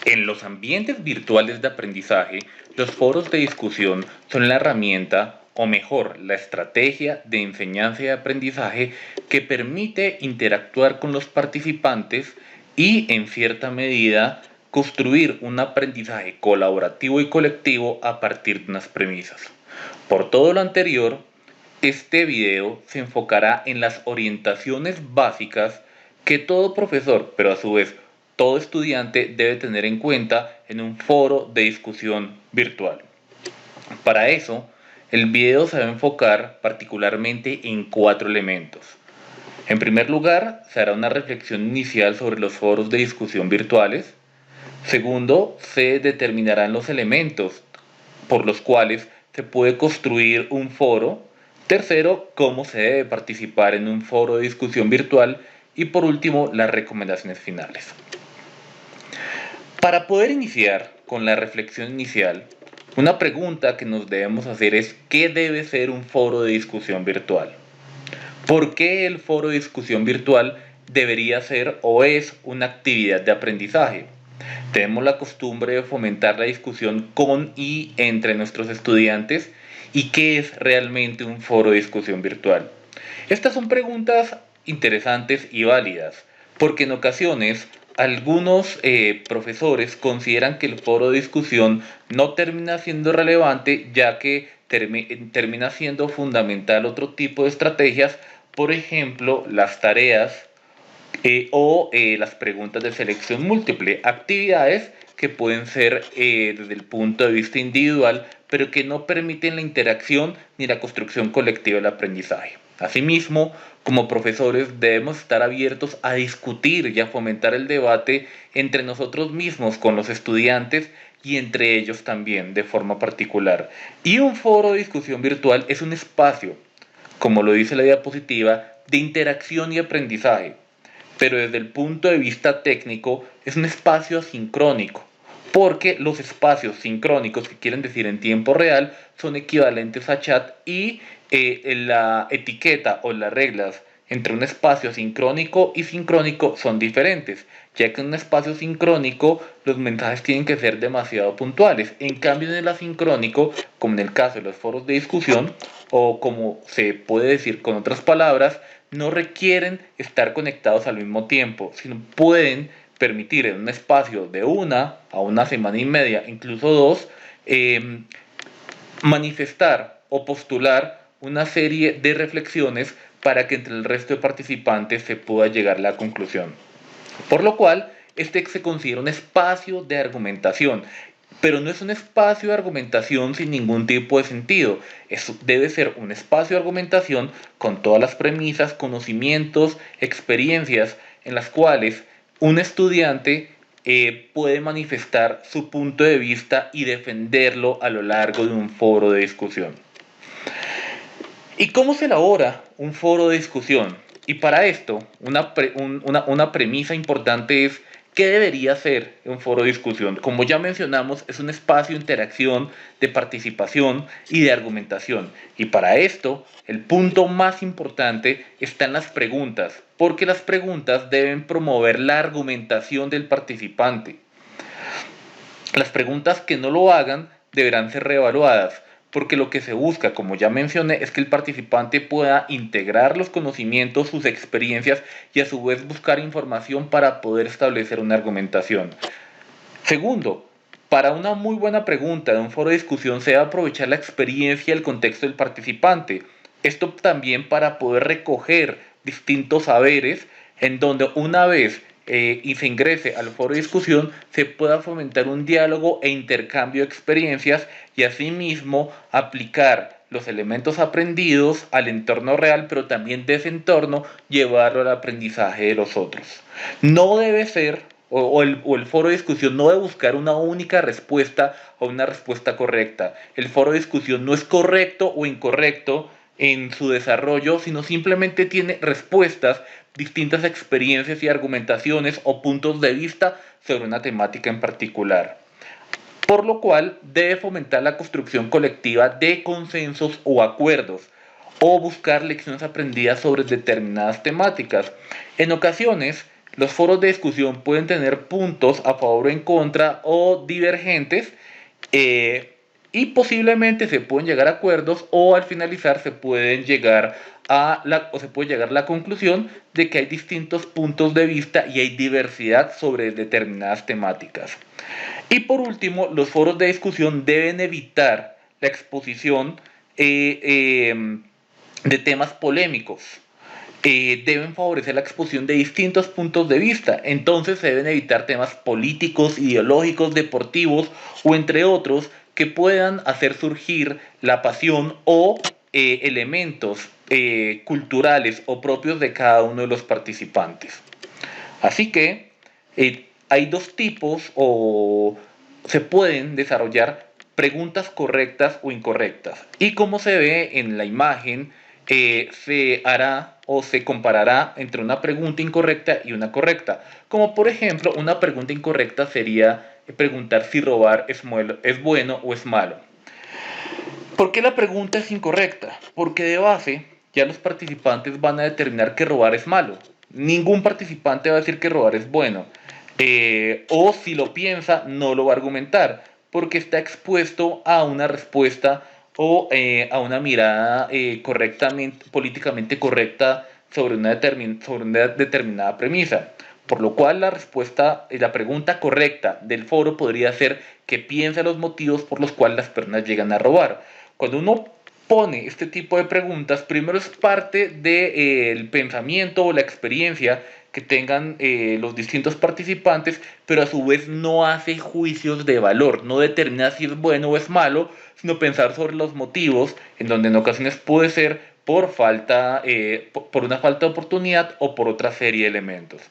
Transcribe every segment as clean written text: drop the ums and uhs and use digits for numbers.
En los ambientes virtuales de aprendizaje, los foros de discusión son la herramienta, o mejor, la estrategia de enseñanza y aprendizaje que permite interactuar con los participantes y, en cierta medida, construir un aprendizaje colaborativo y colectivo a partir de unas premisas. Por todo lo anterior, este video se enfocará en las orientaciones básicas que todo profesor, pero a su vez todo estudiante debe tener en cuenta en un foro de discusión virtual. Para eso, el video se va a enfocar particularmente en cuatro elementos. En primer lugar, se hará una reflexión inicial sobre los foros de discusión virtuales. Segundo, se determinarán los elementos por los cuales se puede construir un foro. Tercero, cómo se debe participar en un foro de discusión virtual. Y por último, las recomendaciones finales. Para poder iniciar con la reflexión inicial, una pregunta que nos debemos hacer es ¿qué debe ser un foro de discusión virtual? ¿Por qué el foro de discusión virtual debería ser o es una actividad de aprendizaje? Tenemos la costumbre de fomentar la discusión con y entre nuestros estudiantes. ¿Y qué es realmente un foro de discusión virtual? Estas son preguntas interesantes y válidas, porque en ocasiones algunos profesores consideran que el foro de discusión no termina siendo relevante, ya que termina siendo fundamental otro tipo de estrategias, por ejemplo, las tareas o las preguntas de selección múltiple, actividades que pueden ser desde el punto de vista individual, pero que no permiten la interacción ni la construcción colectiva del aprendizaje. Asimismo, como profesores debemos estar abiertos a discutir y a fomentar el debate entre nosotros mismos con los estudiantes y entre ellos también de forma particular. Y un foro de discusión virtual es un espacio, como lo dice la diapositiva, de interacción y aprendizaje, pero desde el punto de vista técnico es un espacio asincrónico, porque los espacios sincrónicos, que quieren decir en tiempo real, son equivalentes a chat y la etiqueta o las reglas entre un espacio asincrónico y sincrónico son diferentes, ya que en un espacio sincrónico los mensajes tienen que ser demasiado puntuales. En cambio, en el asincrónico, como en el caso de los foros de discusión, o como se puede decir con otras palabras, no requieren estar conectados al mismo tiempo, sino pueden permitir en un espacio de una semana y media, incluso dos, manifestar o postular una serie de reflexiones para que entre el resto de participantes se pueda llegar a la conclusión. Por lo cual, este se considera un espacio de argumentación, pero no es un espacio de argumentación sin ningún tipo de sentido. Debe ser un espacio de argumentación con todas las premisas, conocimientos, experiencias en las cuales un estudiante puede manifestar su punto de vista y defenderlo a lo largo de un foro de discusión. ¿Y cómo se elabora un foro de discusión? Y para esto, una premisa importante es qué debería ser un foro de discusión. Como ya mencionamos, es un espacio de interacción, de participación y de argumentación. Y para esto, el punto más importante está en las preguntas, porque las preguntas deben promover la argumentación del participante. Las preguntas que no lo hagan deberán ser reevaluadas, porque lo que se busca, como ya mencioné, es que el participante pueda integrar los conocimientos, sus experiencias y a su vez buscar información para poder establecer una argumentación. Segundo, para una muy buena pregunta de un foro de discusión se debe aprovechar la experiencia y el contexto del participante. Esto también para poder recoger distintos saberes en donde una vez y se ingrese al foro de discusión se pueda fomentar un diálogo e intercambio de experiencias y asimismo aplicar los elementos aprendidos al entorno real, pero también de ese entorno llevarlo al aprendizaje de los otros. No debe ser o el foro de discusión no debe buscar una única respuesta o una respuesta correcta. El foro de discusión no es correcto o incorrecto en su desarrollo, sino simplemente tiene respuestas, distintas experiencias y argumentaciones o puntos de vista sobre una temática en particular. Por lo cual debe fomentar la construcción colectiva de consensos o acuerdos o buscar lecciones aprendidas sobre determinadas temáticas. En ocasiones, Los foros de discusión pueden tener puntos a favor o en contra o divergentes, eh, y posiblemente se pueden llegar a acuerdos o al finalizar se puede llegar a la conclusión de que hay distintos puntos de vista y hay diversidad sobre determinadas temáticas. Y por último, los foros de discusión deben evitar la exposición de temas polémicos. Deben favorecer la exposición de distintos puntos de vista. Entonces se deben evitar temas políticos, ideológicos, deportivos o entre otros que puedan hacer surgir la pasión o elementos culturales o propios de cada uno de los participantes. Así que hay dos tipos o se pueden desarrollar preguntas correctas o incorrectas. Y como se ve en la imagen, se hará o se comparará entre una pregunta incorrecta y una correcta. Como por ejemplo, una pregunta incorrecta sería preguntar si robar es bueno o es malo. ¿Por qué la pregunta es incorrecta? Porque de base ya los participantes van a determinar que robar es malo. Ningún participante va a decir que robar es bueno. O si lo piensa, no lo va a argumentar, porque está expuesto a una respuesta o a una mirada políticamente correcta sobre una determinada premisa. Por lo cual la pregunta correcta del foro podría ser que piense los motivos por los cuales las personas llegan a robar. Cuando uno pone este tipo de preguntas, primero es parte del pensamiento o la experiencia que tengan los distintos participantes, pero a su vez no hace juicios de valor, no determina si es bueno o es malo, sino pensar sobre los motivos, en donde en ocasiones puede ser por una falta de oportunidad o por otra serie de elementos.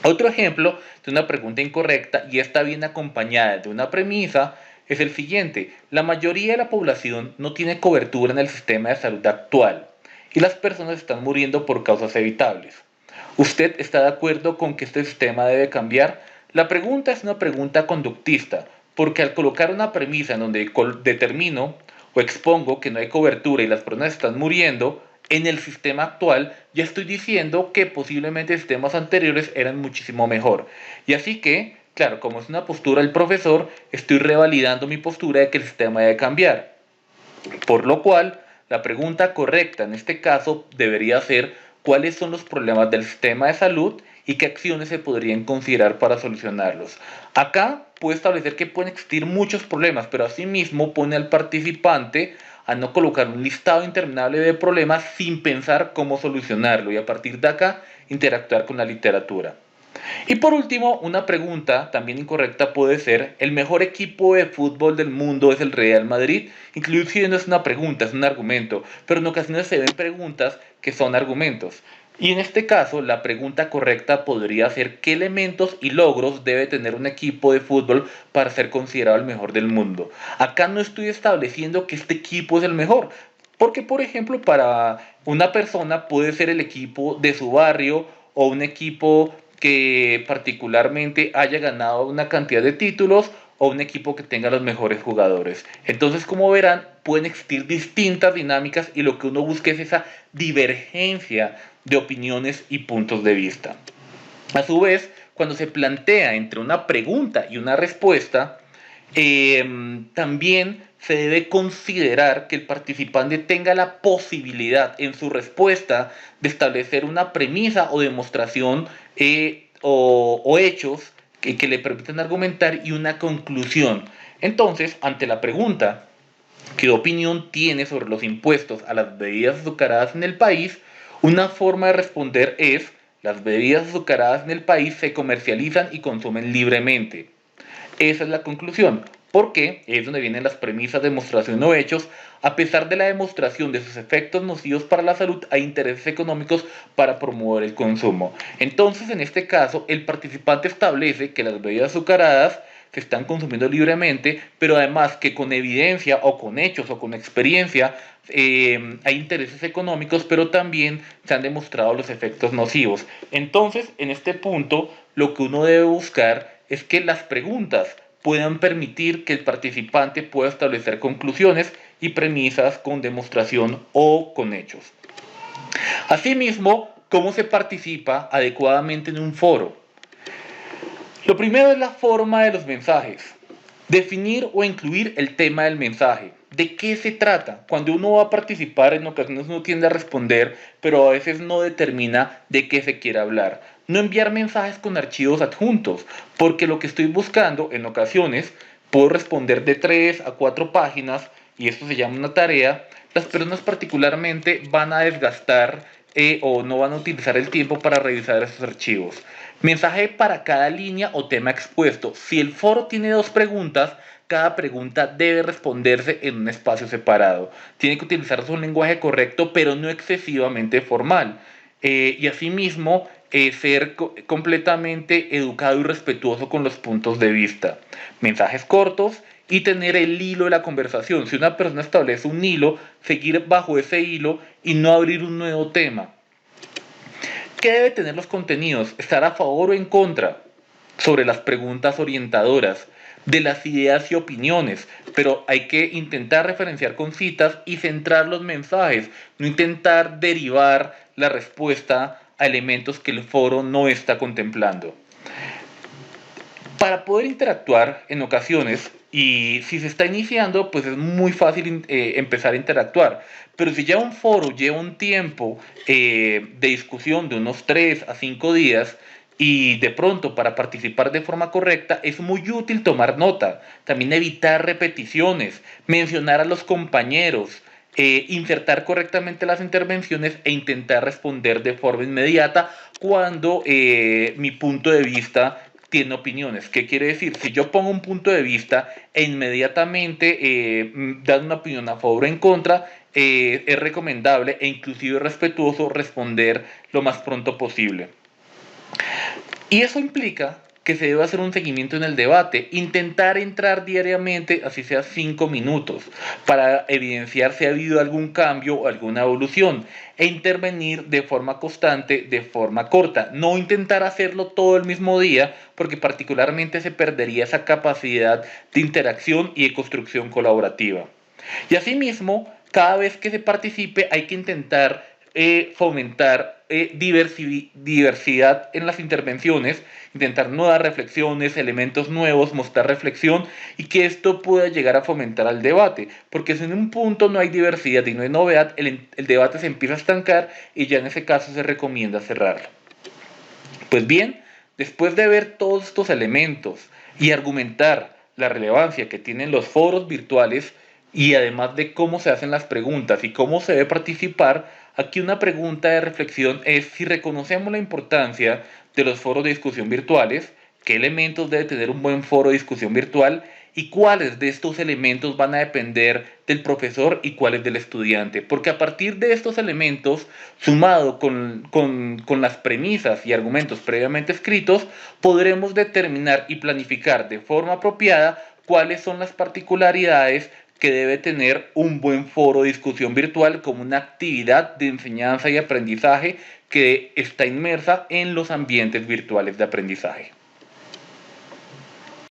Otro ejemplo de una pregunta incorrecta y está bien acompañada de una premisa es el siguiente: la mayoría de la población no tiene cobertura en el sistema de salud actual y las personas están muriendo por causas evitables. ¿Usted está de acuerdo con que este sistema debe cambiar? La pregunta es una pregunta conductista, porque al colocar una premisa en donde determino o expongo que no hay cobertura y las personas están muriendo, en el sistema actual ya estoy diciendo que posiblemente sistemas anteriores eran muchísimo mejor. Y así que, claro, como es una postura del profesor, estoy revalidando mi postura de que el sistema debe cambiar. Por lo cual, la pregunta correcta en este caso debería ser cuáles son los problemas del sistema de salud y qué acciones se podrían considerar para solucionarlos. Acá puede establecer que pueden existir muchos problemas, pero asimismo pone al participante a no colocar un listado interminable de problemas sin pensar cómo solucionarlo y a partir de acá interactuar con la literatura. Y por último, una pregunta también incorrecta puede ser: ¿el mejor equipo de fútbol del mundo es el Real Madrid? Inclusive no es una pregunta, es un argumento, pero en ocasiones se ven preguntas que son argumentos. Y en este caso, la pregunta correcta podría ser: ¿qué elementos y logros debe tener un equipo de fútbol para ser considerado el mejor del mundo? Acá no estoy estableciendo que este equipo es el mejor, porque por ejemplo para una persona puede ser el equipo de su barrio o un equipo que particularmente haya ganado una cantidad de títulos o un equipo que tenga los mejores jugadores. Entonces, como verán, pueden existir distintas dinámicas y lo que uno busca es esa divergencia de opiniones y puntos de vista. A su vez, cuando se plantea entre una pregunta y una respuesta, también se debe considerar que el participante tenga la posibilidad en su respuesta de establecer una premisa o demostración o hechos que le permitan argumentar y una conclusión. Entonces, ante la pregunta: ¿qué opinión tiene sobre los impuestos a las bebidas azucaradas en el país? Una forma de responder es: las bebidas azucaradas en el país se comercializan y consumen libremente. Esa es la conclusión, porque es donde vienen las premisas de demostración o hechos. A pesar de la demostración de sus efectos nocivos para la salud, hay intereses económicos para promover el consumo. Entonces, en este caso, el participante establece que las bebidas azucaradas se están consumiendo libremente, pero además que con evidencia o con hechos o con experiencia hay intereses económicos, pero también se han demostrado los efectos nocivos. Entonces, en este punto, lo que uno debe buscar es que las preguntas puedan permitir que el participante pueda establecer conclusiones y premisas con demostración o con hechos. Asimismo, ¿Cómo se participa adecuadamente en un foro? Lo primero es la forma de los mensajes. Definir o incluir el tema del mensaje. ¿De qué se trata? Cuando uno va a participar, en ocasiones uno tiende a responder, pero a veces no determina de qué se quiere hablar. No enviar mensajes con archivos adjuntos, porque lo que estoy buscando, en ocasiones, puedo responder de 3 a 4 páginas, y esto se llama una tarea. Las personas particularmente van a desgastar o no van a utilizar el tiempo para revisar esos archivos. Mensaje para cada línea o tema expuesto. Si el foro tiene 2 preguntas, cada pregunta debe responderse en un espacio separado. Tiene que utilizarse un lenguaje correcto, pero no excesivamente formal. Y asimismo, ser completamente educado y respetuoso con los puntos de vista. Mensajes cortos y tener el hilo de la conversación. Si una persona establece un hilo, seguir bajo ese hilo y no abrir un nuevo tema. ¿Qué debe tener los contenidos? ¿Estar a favor o en contra? Sobre las preguntas orientadoras, de las ideas y opiniones, pero hay que intentar referenciar con citas y centrar los mensajes, no intentar derivar la respuesta a elementos que el foro no está contemplando. Para poder interactuar en ocasiones, y si se está iniciando, pues es muy fácil empezar a interactuar. Pero si ya un foro lleva un tiempo de discusión de unos 3 a 5 días, y de pronto para participar de forma correcta es muy útil tomar nota, también evitar repeticiones, mencionar a los compañeros, insertar correctamente las intervenciones e intentar responder de forma inmediata cuando mi punto de vista tiene opiniones. ¿Qué quiere decir? Si yo pongo un punto de vista e inmediatamente dan una opinión a favor o en contra, es recomendable e inclusive respetuoso responder lo más pronto posible. Y eso implica que se debe hacer un seguimiento en el debate, intentar entrar diariamente, así sea 5 minutos, para evidenciar si ha habido algún cambio o alguna evolución, e intervenir de forma constante, de forma corta. No intentar hacerlo todo el mismo día, porque particularmente se perdería esa capacidad de interacción y de construcción colaborativa. Y asimismo, cada vez que se participe hay que intentar fomentar diversidad en las intervenciones, intentar nuevas reflexiones, elementos nuevos, mostrar reflexión y que esto pueda llegar a fomentar al debate, porque si en un punto no hay diversidad y no hay novedad, el debate se empieza a estancar y ya en ese caso se recomienda cerrarlo. Pues bien, después de ver todos estos elementos y argumentar la relevancia que tienen los foros virtuales y además de cómo se hacen las preguntas y cómo se debe participar, aquí una pregunta de reflexión es si reconocemos la importancia de los foros de discusión virtuales, qué elementos debe tener un buen foro de discusión virtual y cuáles de estos elementos van a depender del profesor y cuáles del estudiante. Porque a partir de estos elementos, sumado con las premisas y argumentos previamente escritos, podremos determinar y planificar de forma apropiada cuáles son las particularidades que debe tener un buen foro de discusión virtual como una actividad de enseñanza y aprendizaje que está inmersa en los ambientes virtuales de aprendizaje.